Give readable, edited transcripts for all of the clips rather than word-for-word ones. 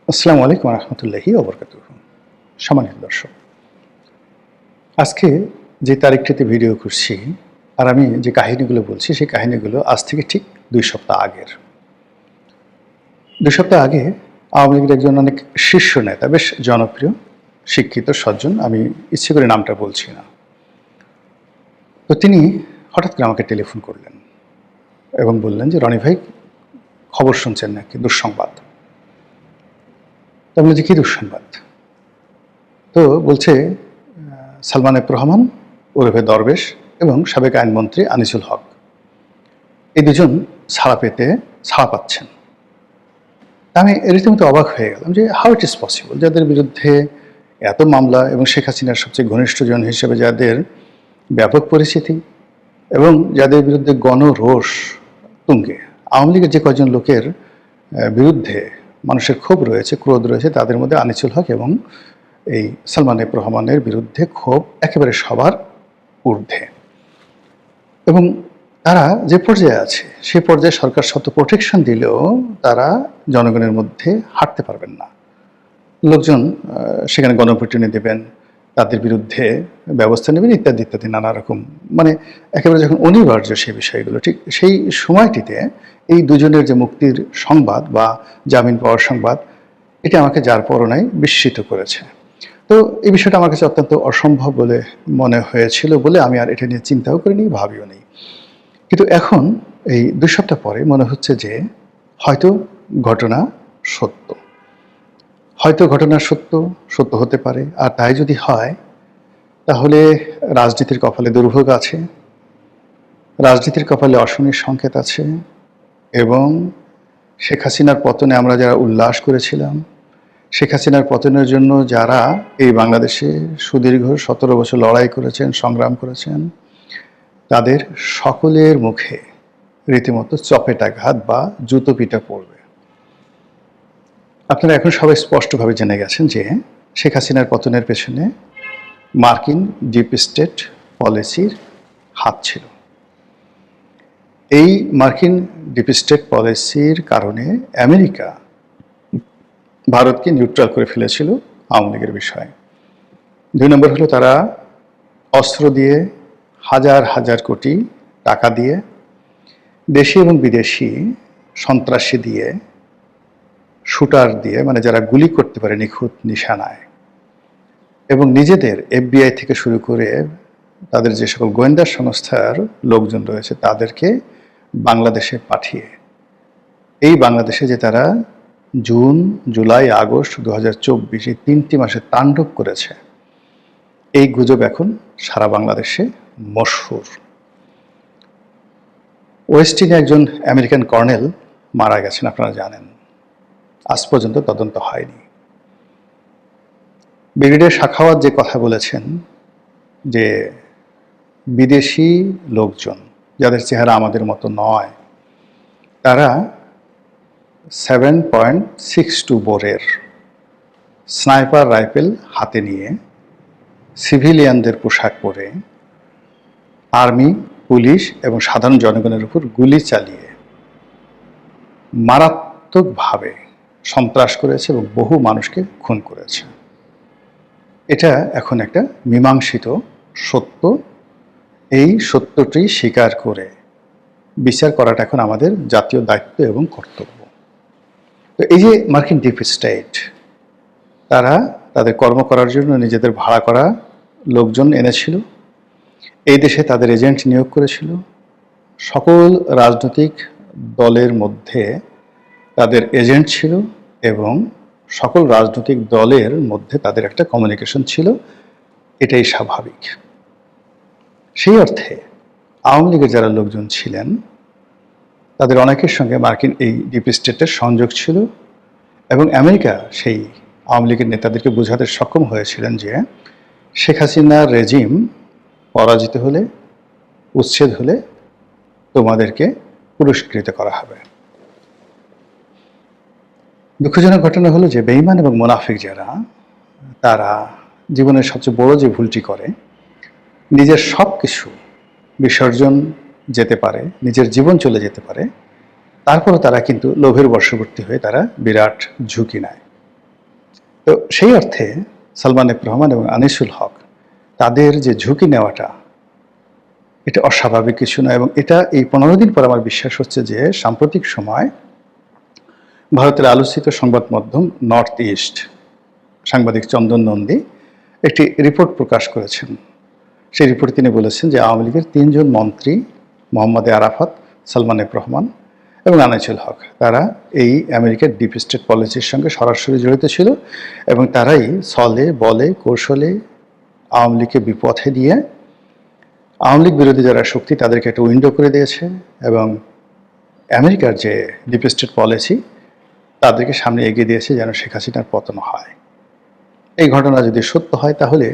আসসালামু আলাইকুম রহমতুল্লাহি ওবরকাতুহু। সম্মানিত দর্শক, আজকে যে তারিখটিতে ভিডিও করছি আর আমি যে কাহিনীগুলো বলছি সেই কাহিনীগুলো আজ থেকে ঠিক 2 সপ্তাহ আগের। 2 সপ্তাহ আগে আওয়ামী লীগের একজন অনেক শীর্ষ নেতা, বেশ জনপ্রিয়, শিক্ষিত, সজ্জন, আমি ইচ্ছে করে নামটা বলছি না, তো তিনি হঠাৎ করে আমাকে টেলিফোন করলেন এবং বললেন যে, রনি ভাই, খবর শুনছেন নাকি? দুঃসংবাদ। তো আমি বলছি, কী দুঃসংবাদ? তো বলছে, সালমান এফ রহমান ওরফে দরবেশ এবং সাবেক আইনমন্ত্রী আনিসুল হক, এই দুজন ছাড়া পাচ্ছেন। আমি রীতিমতো অবাক হয়ে গেলাম যে হাউ ইট ইজ পসিবল, যাদের বিরুদ্ধে এত মামলা এবং শেখ হাসিনার সবচেয়ে ঘনিষ্ঠজন হিসেবে যাদের ব্যাপক পরিচিতি এবং যাদের বিরুদ্ধে গণরোষ তুঙ্গে, আওয়ামী লীগের যে কয়েকজন লোকের বিরুদ্ধে মানুষের ক্ষোভ রয়েছে, ক্রোধ রয়েছে, তাদের মধ্যে আনিসুল হক এবং এই সালমান এফ রহমানের বিরুদ্ধে ক্ষোভ একেবারে সবার ঊর্ধ্বে। এবং তারা যে পর্যায়ে আছে সেই পর্যায়ে সরকার শত প্রোটেকশন দিলেও তারা জনগণের মধ্যে হাঁটতে পারবেন না। লোকজন সেখানে গণপিটুনি দেবেন, তাদের বিরুদ্ধে ব্যবস্থা নেবেন, ইত্যাদি ইত্যাদি নানা রকম, মানে একেবারে যখন অনিবার্য সেই বিষয়গুলো, ঠিক সেই সময়টিতে এই দুজনের যে মুক্তির সংবাদ বা জামিন পাওয়ার সংবাদ, এটা আমাকে যার পরনাই বিস্মিত করেছে। তো এই বিষয়টা আমার কাছে অত্যন্ত অসম্ভব বলে মনে হয়েছিল বলে আমি আর এটা নিয়ে চিন্তাও করিনি, ভাবিও নি। কিন্তু এখন এই 2 সপ্তাহ পরে মনে হচ্ছে যে হয়তো ঘটনা সত্য, সত্য হতে পারে। আর তাই যদি হয়, তাহলে রাজনীতির কপালে দুর্ভোগ আছে, রাজনীতির কপালে অশনির সংকেত আছে, এবং শেখ হাসিনার পতনে আমরা যারা উল্লাস করেছিলাম, শেখ হাসিনার পতনের জন্য যারা এই বাংলাদেশে সুদীর্ঘ 17 বছর লড়াই করেছেন, সংগ্রাম করেছেন, তাদের সকলের মুখে রীতিমতো চপেটাঘাত বা জুতো পিটা পড়বে। আপনারা এখন সবাই স্পষ্টভাবে জেনে গেছেন যে শেখ হাসিনার পতনের পেছনে মার্কিন ডিপ স্টেট পলিসির হাত ছিল। এই মার্কিন ডিপ স্টেট পলিসির কারণে আমেরিকা ভারতকে নিউট্রাল করে ফেলেছিল আওয়ামী লীগের বিষয়ে। 2 নম্বর হলো, তারা অস্ত্র দিয়ে, হাজার হাজার কোটি টাকা দিয়ে, দেশি এবং বিদেশি সন্ত্রাসী দিয়ে, শুটার দিয়ে, মানে যারা গুলি করতে পারে নিখুঁত নিশানায়, এবং নিজেদের FBI থেকে শুরু করে তাদের যে সকল গোয়েন্দা সংস্থার লোকজন রয়েছে তাদেরকে বাংলাদেশে পাঠিয়ে এই বাংলাদেশে যে তারা জুন, জুলাই, আগস্ট 2024 এই 3টি মাসে তাণ্ডব করেছে, এই গুজব এখন সারা বাংলাদেশে মশহুর। ওয়েস্টিনে একজন আমেরিকান কর্নেল মারা গেছেন, আপনারা জানেন। আজ পর্যন্ত তদন্ত হয়নি। ব্রিগেডিয়ার সাখাওয়াত যে কথা বলেছেন যে বিদেশি লোকজন, যাদের চেহারা আমাদের মতো নয়, তারা 7.62 বোরের স্নাইপার রাইফেল হাতে নিয়ে সিভিলিয়ানদের পোশাক পরে আর্মি, পুলিশ এবং সাধারণ জনগণের উপর গুলি চালিয়ে মারাত্মকভাবে সন্ত্রাস করেছে এবং বহু মানুষকে খুন করেছে। এটা এখন একটা মীমাংসিত সত্য। এই সত্যটি স্বীকার করে বিচার করাটা এখন আমাদের জাতীয় দায়িত্ব এবং কর্তব্য। তো এই যে মার্কিন ডিপ স্টেট, তারা তাদের কর্ম করার জন্য নিজেদের ভাড়া করা লোকজন এনেছিল, এই দেশে তাদের এজেন্ট নিয়োগ করেছিল, সকল রাজনৈতিক দলের মধ্যে তাদের এজেন্ট ছিল এবং সকল রাজনৈতিক দলের মধ্যে তাদের একটা কমিউনিকেশন ছিল। এটাই স্বাভাবিক। সেই অর্থে আওয়ামী লীগের যারা লোকজন ছিলেন তাদের অনেকের সঙ্গে মার্কিন এই ডিপ স্টেটের সংযোগ ছিল, এবং আমেরিকা সেই আওয়ামী লীগের নেতাদেরকে বোঝাতে সক্ষম হয়েছিলেন যে শেখ হাসিনার রেজিম পরাজিত হলে, উচ্ছেদ হলে তোমাদেরকে পুরস্কৃত করা হবে। দুঃখজনক ঘটনা হলো যে বেঈমান এবং মুনাফিক যারা, তারা জীবনের সবচেয়ে বড় যে ভুলটি করে, নিজের সব কিছু বিসর্জন যেতে পারে, নিজের জীবন চলে যেতে পারে, তারপরও তারা কিন্তু লোভের বশবর্তী হয়ে তারা বিরাট ঝুঁকি নেয়। তো সেই অর্থে সালমান এফ রহমান এবং আনিসুল হক তাদের যে ঝুঁকি নেওয়াটা এটা অস্বাভাবিক কিছু নয়, এবং এটা এই 15 দিন পর আমার বিশ্বাস হচ্ছে যে সাম্প্রতিক সময় ভারতের আলোচিত সংবাদ মাধ্যম নর্থ ইস্ট সাংবাদিক চন্দন নন্দী একটি রিপোর্ট প্রকাশ করেছেন। সেই রিপোর্টে তিনি বলেছেন যে আওয়ামী লীগের 3 জন মন্ত্রী মোহাম্মদ আরাফাত, সালমান এফ রহমান এবং আনিসুল হক তারা এই আমেরিকার ডিপ স্টেট পলিসির সঙ্গে সরাসরি জড়িত ছিল, এবং তারাই ছলে বলে কৌশলে আওয়ামী লীগকে বিপথে দিয়ে আওয়ামী লীগ বিরোধী যারা শক্তি তাদেরকে একটা উইন্ডো করে দিয়েছে, এবং আমেরিকার যে ডিপ স্টেট পলিসি তাদেরকে সামনে এগিয়ে দিয়েছে যেন শেখ হাসিনার পতন হয়। এই ঘটনা যদি সত্য হয় তাহলে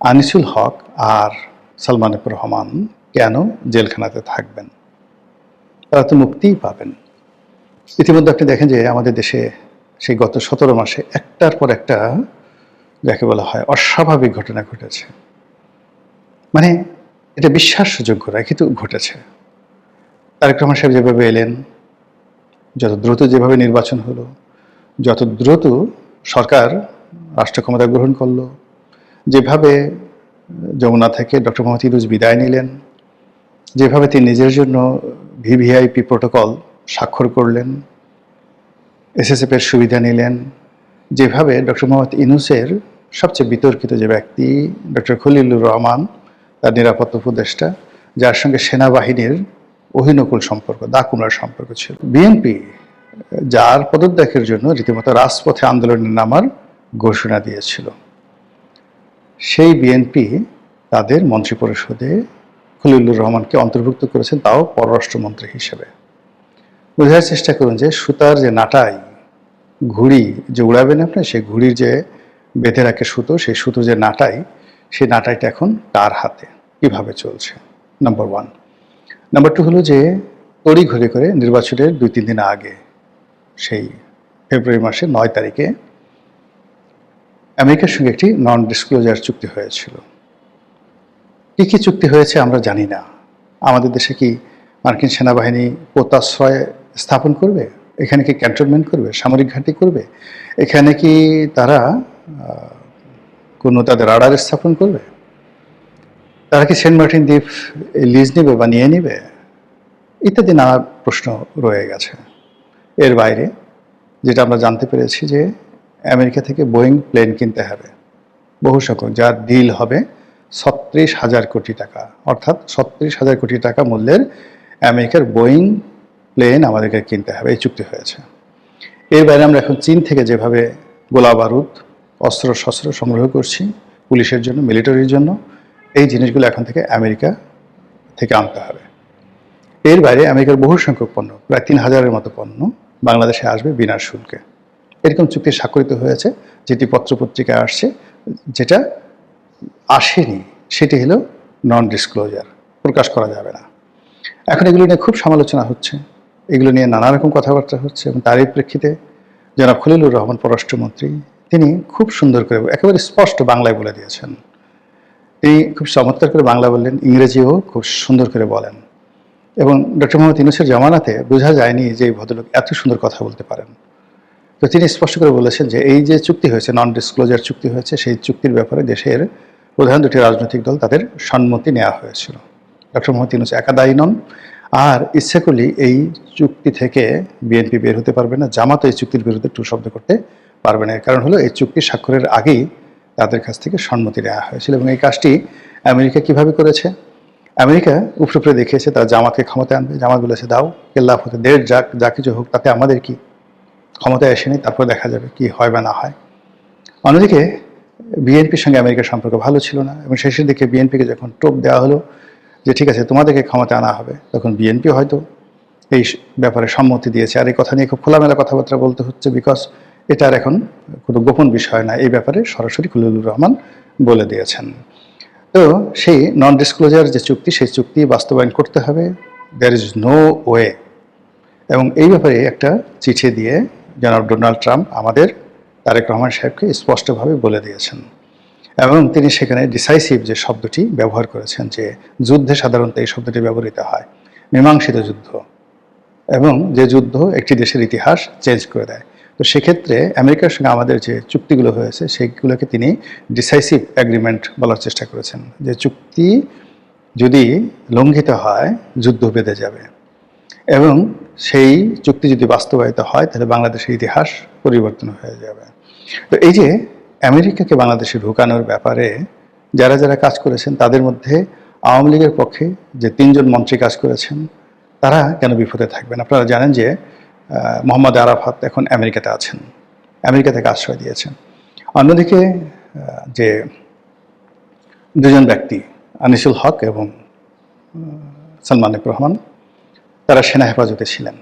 আনিসুল হক আর সালমান এফ রহমান কেন জেলখানাতে থাকবেন? তারা তো মুক্তিই পাবেন। ইতিমধ্যে আপনি দেখেন যে আমাদের দেশে সেই গত 17 মাসে একটার পর একটা যাকে বলা হয় অস্বাভাবিক ঘটনা ঘটেছে, মানে এটা বিশ্বাসযোগ্য নয় কিন্তু ঘটেছে। তারেক রহমান সাহেব যেভাবে এলেন, যত দ্রুত যেভাবে নির্বাচন হলো, যত দ্রুত সরকার রাষ্ট্র ক্ষমতা গ্রহণ করলো, যেভাবে যমুনা থেকে ডক্টর মোহাম্মদ ইউনূস বিদায় নিলেন, যেভাবে তিনি নিজের জন্য ভিভিআইপি প্রোটোকল স্বাক্ষর করলেন, এসএসএফের সুবিধা নিলেন, যেভাবে ডক্টর মোহাম্মদ ইউনূসের সবচেয়ে বিতর্কিত যে ব্যক্তি ডক্টর খলিলুর রহমান, তার নিরাপত্তা উপদেষ্টা, যার সঙ্গে সেনাবাহিনীর অহিনকুল সম্পর্ক, দাকুমরার সম্পর্ক ছিল, বিএনপি যার পদত্যাগের জন্য রীতিমতো রাজপথে আন্দোলনের নামার ঘোষণা দিয়েছিল, সেই বিএনপি তাদের মন্ত্রিপরিষদে খলিলুর রহমানকে অন্তর্ভুক্ত করেছেন, তাও পররাষ্ট্রমন্ত্রী হিসেবে। বোঝার চেষ্টা করুন যে সুতার যে নাটাই, ঘুড়ি যে উড়াবেন আপনি, সেই ঘুড়ির যে বেঁধে রাখে সুতো, সেই সুতো যে নাটাই, সেই নাটাইটা এখন কার হাতে, কিভাবে চলছে, নাম্বার 1। নাম্বার 2 হলো যে তড়িঘড়ি করে নির্বাচনের 2-3 দিন আগে, সেই ফেব্রুয়ারি মাসের 9 তারিখে আমেরিকার সঙ্গে একটি নন ডিসক্লোজার চুক্তি হয়েছিল। কী কী চুক্তি হয়েছে আমরা জানি না। আমাদের দেশে কি মার্কিন সেনাবাহিনী পোতাশ্রয় স্থাপন করবে? এখানে কি ক্যান্টনমেন্ট করবে, সামরিক ঘাঁটি করবে? এখানে কি তারা কোনো তাদের রাডার স্থাপন করবে? তারা কি সেন্ট মার্টিন দ্বীপ লিজ নেবে বা নিয়ে নেবে? ইত্যাদি নানা প্রশ্ন রয়ে গেছে। এর বাইরে যেটা আমরা জানতে পেরেছি যে আমেরিকা থেকে বোয়িং প্লেন কিনতে হবে বহু সংখ্যক, যার ডিল হবে 36,000 কোটি টাকা, অর্থাৎ 36,000 কোটি টাকা মূল্যের আমেরিকার বোয়িং প্লেন আমাদেরকে কিনতে হবে, এই চুক্তি হয়েছে। এর বাইরে আমরা এখন চীন থেকে যেভাবে গোলা বারুদ, অস্ত্র শস্ত্র সংগ্রহ করছি পুলিশের জন্য, মিলিটারির জন্য, এই জিনিসগুলো এখন থেকে আমেরিকা থেকে আনতে হবে। এর বাইরে আমেরিকার বহু সংখ্যক পণ্য, প্রায় 3,000-এর মতো পণ্য বাংলাদেশে আসবে বিনা শুল্কে। এরকম চুক্তি স্বাক্ষরিত হয়েছে, যেটি পত্রপত্রিকায় আসছে। যেটা আসেনি সেটি হলো নন ডিসক্লোজার, প্রকাশ করা যাবে না। এখন এগুলো নিয়ে খুব সমালোচনা হচ্ছে, এগুলো নিয়ে নানা রকম কথাবার্তা হচ্ছে, এবং তারই প্রেক্ষিতে জনাব খলিলুর রহমান পররাষ্ট্রমন্ত্রী তিনি খুব সুন্দর করে একেবারে স্পষ্ট বাংলায় বলে দিয়েছেন। তিনি খুব চমৎকার করে বাংলা বললেন, ইংরেজিও খুব সুন্দর করে বলেন, এবং ডক্টর মোহাম্মদ ইউনূসের জামানাতে বোঝা যায়নি যে এই ভদ্রলোক এত সুন্দর কথা বলতে পারেন। তো তিনি স্পষ্ট করে বলেছেন যে এই যে চুক্তি হয়েছে, নন ডিসক্লোজার চুক্তি হয়েছে, সেই চুক্তির ব্যাপারে দেশের প্রধান 2টি রাজনৈতিক দল তাদের সম্মতি নেওয়া হয়েছিল। ডক্টর মোহাম্মদ ইউনূস একা দায়ী নন, আর ইচ্ছা করলেই এই চুক্তি থেকে বিএনপি বের হতে পারবে না, জামাত এই চুক্তির বিরুদ্ধে টু শব্দ করতে পারবে না। এর কারণ হলো এই চুক্তি স্বাক্ষরের আগেই তাদের কাছ থেকে সম্মতি নেওয়া হয়েছিল, এবং এই কাজটি আমেরিকা কিভাবে করেছে? আমেরিকা উপরে দেখিয়েছে তারা জামাতকে ক্ষমতায় আনবে, জামাত বলেছে দাও, কেল্লা হতে দেড় যাক, যা কিছু হোক তাতে আমাদের কি, ক্ষমতায় আসেনি, তারপর দেখা যাবে কি হয় বা না হয়। অন্যদিকে বিএনপির সঙ্গে আমেরিকার সম্পর্ক ভালো ছিল না, এবং শেষের দিকে বিএনপিকে যখন টোপ দেওয়া হলো যে ঠিক আছে তোমাদেরকে ক্ষমতা আনা হবে, তখন বিএনপি হয়তো এই ব্যাপারে সম্মতি দিয়েছে। আর এই কথা নিয়ে খুব খোলামেলা কথাবার্তা বলতে হচ্ছে, বিকজ এটা আর এখন কোনো গোপন বিষয় না, এই ব্যাপারে সরাসরি খলিলুর রহমান বলে দিয়েছেন। তো সেই নন ডিসক্লোজার যে চুক্তি, সেই চুক্তি বাস্তবায়ন করতে হবে, দেয়ার ইজ নো ওয়ে। এবং এই ব্যাপারে একটা চিঠি দিয়ে জনাব ডোনাল্ড ট্রাম্প আমাদের তারেক রহমান সাহেবকে স্পষ্টভাবে বলে দিয়েছেন, এবং তিনি সেখানে ডিসাইসিভ যে শব্দটি ব্যবহার করেছেন, যে যুদ্ধে সাধারণত এই শব্দটি ব্যবহৃত হয়, মীমাংসিত যুদ্ধ, এবং যে যুদ্ধ একটি দেশের ইতিহাস চেঞ্জ করে দেয়। তো সেক্ষেত্রে আমেরিকার সঙ্গে আমাদের যে চুক্তিগুলো হয়েছে সেইগুলোকে তিনি ডিসাইসিভ এগ্রিমেন্ট বলার চেষ্টা করেছেন, যে চুক্তি যদি লঙ্ঘিত হয় যুদ্ধ বেঁধে যাবে, এবং সেই চুক্তি যদি বাস্তবায়িত হয় তাহলে বাংলাদেশের ইতিহাস পরিবর্তন হয়ে যাবে। তো এই যে আমেরিকাকে বাংলাদেশে ঢুকানোর ব্যাপারে যারা যারা কাজ করেছেন, তাদের মধ্যে আওয়ামী লীগের পক্ষে যে 3জন মন্ত্রী কাজ করেছেন, তারা কেন বিপদে থাকবেন? আপনারা জানেন যে মোহাম্মদ আরাফাত এখন আমেরিকাতে আছেন, আমেরিকা থেকে আশ্রয় দিয়েছেন। অন্যদিকে যে দুজন ব্যক্তি আনিসুল হক এবং সালমান এফ রহমান, তারা সেনা হেফাজতে ছিলেন,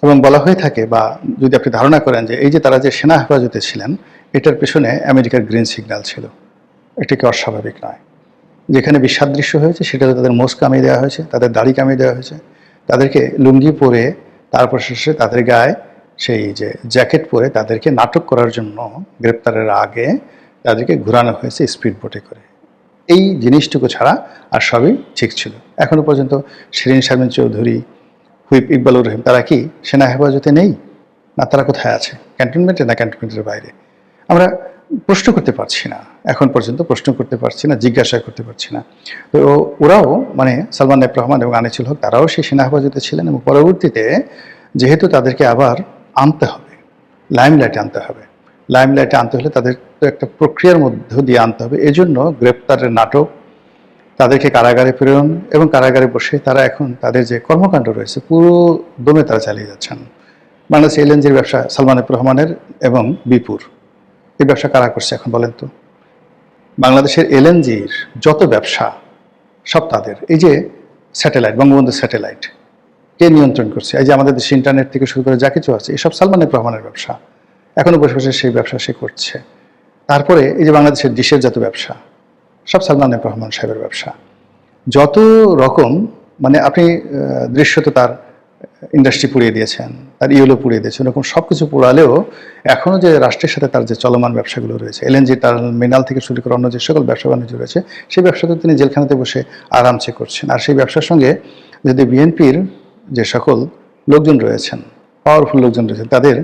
এবং বলা হয়ে থাকে, বা যদি আপনি ধারণা করেন যে এই যে তারা যে সেনা হেফাজতে ছিলেন, এটার পেছনে আমেরিকার গ্রিন সিগন্যাল ছিল। এটা কি অস্বাভাবিক নয়? যেখানে বিসাদৃশ্য হয়েছে সেটা তাদের মোষ কামিয়ে দেওয়া হয়েছে, তাদের দাড়ি কামিয়ে দেওয়া হয়েছে, তাদেরকে লুঙ্গি পরে তারপর শেষে তাদের গায়ে সেই যে জ্যাকেট পরে তাদেরকে নাটক করার জন্য গ্রেপ্তারের আগে তাদেরকে ঘোরানো হয়েছে স্পিড বোটে করে। এই জিনিসটুকু ছাড়া আর সবই ঠিক ছিল। এখনো পর্যন্ত শিরিন শারমিন চৌধুরী, হুইপ ইকবালুর রহিম, তারা কি সেনা হেফাজতে নেই? না, তারা কোথায় আছে? ক্যান্টনমেন্টে না ক্যান্টনমেন্টের বাইরে? আমরা প্রশ্ন করতে পারছি না, এখন পর্যন্ত প্রশ্ন করতে পারছি না, জিজ্ঞাসা করতে পারছি না। তো ওরাও, মানে সালমান এফ রহমান এবং আনিসুল হক, তারাও সেই সেনা হেফাজতে ছিলেন, এবং পরবর্তীতে যেহেতু তাদেরকে আবার আনতে হবে, লাইমলাইটে আনতে হবে, লাইমলাইটে আনতে হলে তাদের তো একটা প্রক্রিয়ার মধ্য দিয়ে আনতে হবে, এজন্য গ্রেপ্তারের নাটক, তাদেরকে কারাগারে প্রেরণ, এবং কারাগারে বসে তারা এখন তাদের যে কর্মকাণ্ড রয়েছে পুরো দমে তারা চালিয়ে যাচ্ছেন। বাংলাদেশ এলএনজির ব্যবসা সালমান এফ রহমানের এবং বিপুর, এই ব্যবসা কারা করছে এখন বলেন তো? বাংলাদেশের এলএনজির যত ব্যবসা সব তাদের। এই যে স্যাটেলাইট, বঙ্গবন্ধু স্যাটেলাইট কে নিয়ন্ত্রণ করছে? এই যে আমাদের দেশে ইন্টারনেট থেকে শুরু করে যা কিছু আছে, এসব সালমান এফ রহমানের ব্যবসা। এখনো বসে বসে সেই ব্যবসা সে করছে। তারপরে এই যে বাংলাদেশের ডিশের যত ব্যবসা, সব সালমান এফ রহমান সাহেবের ব্যবসা। যত রকম, মানে আপনি দৃশ্যত তার ইন্ডাস্ট্রি পুড়িয়ে দিয়েছেন, তার ইউলো পুড়িয়ে দিয়েছেন, এরকম সব কিছু পোড়ালেও এখনও যে রাষ্ট্রের সাথে তার যে চলমান ব্যবসাগুলো রয়েছে, এলএনজি টার্মিনাল থেকে শুরু করে অন্য যে সকল ব্যবসা বাণিজ্য রয়েছে, সেই ব্যবসাতে তিনি জেলখানাতে বসে আরামসে করছেন। আর সেই ব্যবসার সঙ্গে যদি বিএনপির যে সকল লোকজন রয়েছেন, পাওয়ারফুল লোকজন রয়েছেন, তাদের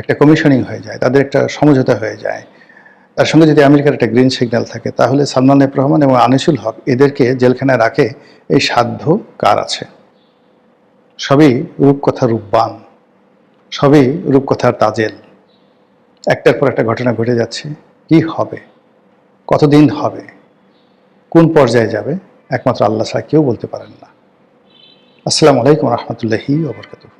একটা কমিশনিং হয়ে যায়, তাদের একটা সমঝোতা হয়ে যায়, তার সঙ্গে যদি আমেরিকার একটা গ্রিন সিগন্যাল থাকে, তাহলে সালমান এফ রহমান এবং আনিসুল হক এদেরকে জেলখানায় রাখে এই সাধ্য কার আছে? সবই রূপকথা রূপবান, সবই রূপকথার তাজেল। একটার পর একটা ঘটনা ঘটে যাচ্ছে। কি হবে, কতদিন হবে, কোন পর্যায়ে যাবে, একমাত্র আল্লাহ ছাড়া কেউ বলতে পারেন না। আসসালামু আলাইকুম রহমতুল্লাহি ওয়া বারাকাতুহু।